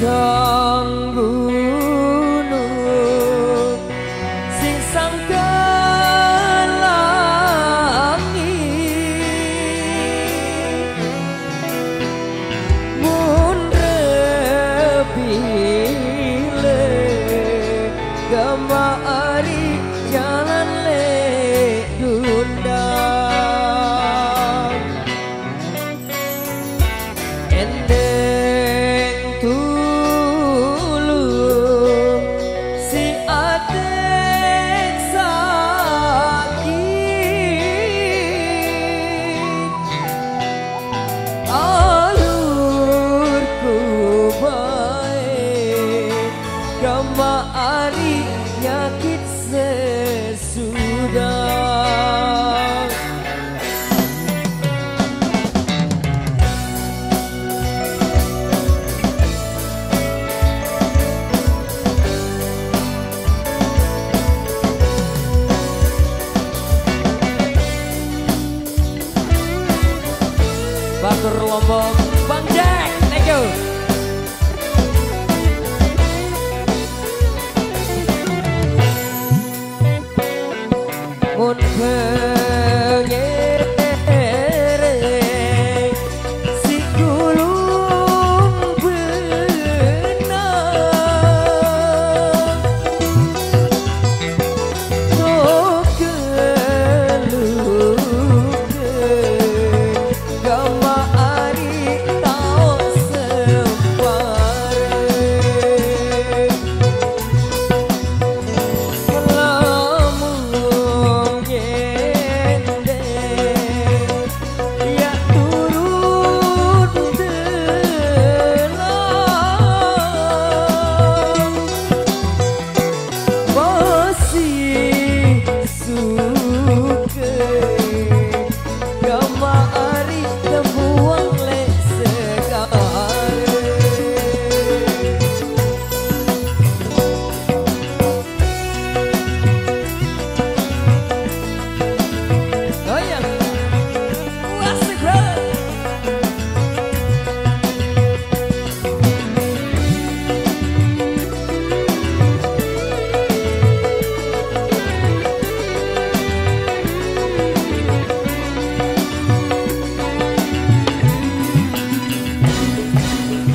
Padang gunung sing sangkan langit mun repile gamari jalan le dundang endeng tulung si atek sakit alurku baik gamari nyakit sesudah Batur Lombok, Bang Jack, thank you. Mun pengereng si gulung benang no gelugeng gama ari tau sembareng lamun nyendeng ya turut telang masih suke gama ari tebuang le sekarang oh ya asik banget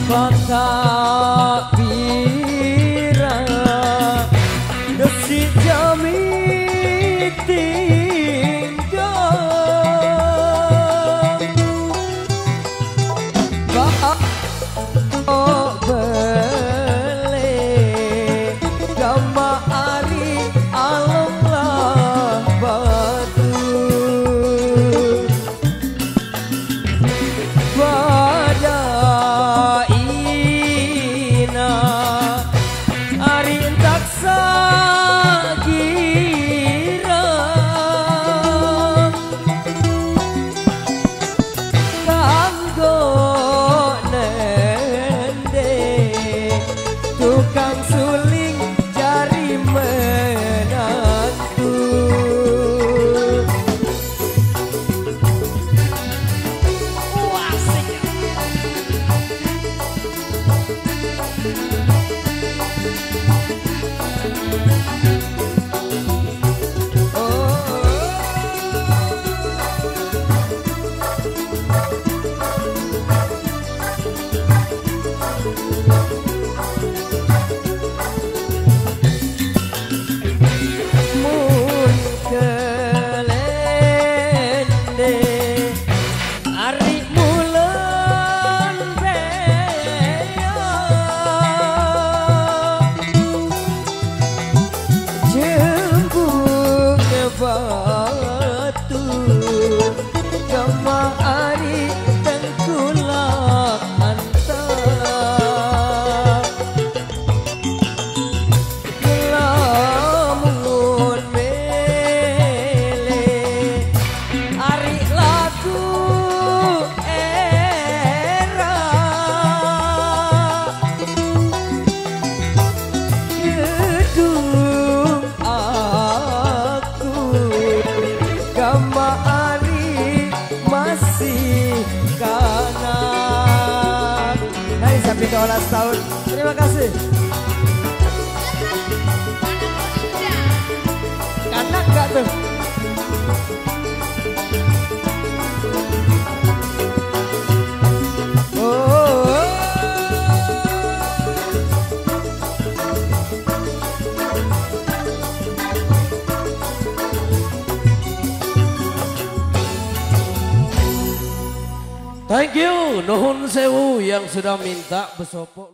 kota bira desi jami tinggal baak bele gama ari alam lah batu Badaina ari entak sagira kanggo nende tukang suling jari menantu asik mun kelende ari mulan bea jembung batu gama ari tengkulak antap lamun mele ari lagu era gedung aku gama ari masih kanak. Hai sampai 12 tahun. Terima kasih. Kanak gak tuh? Thank you, nuhun sewu yang sudah minta besopo.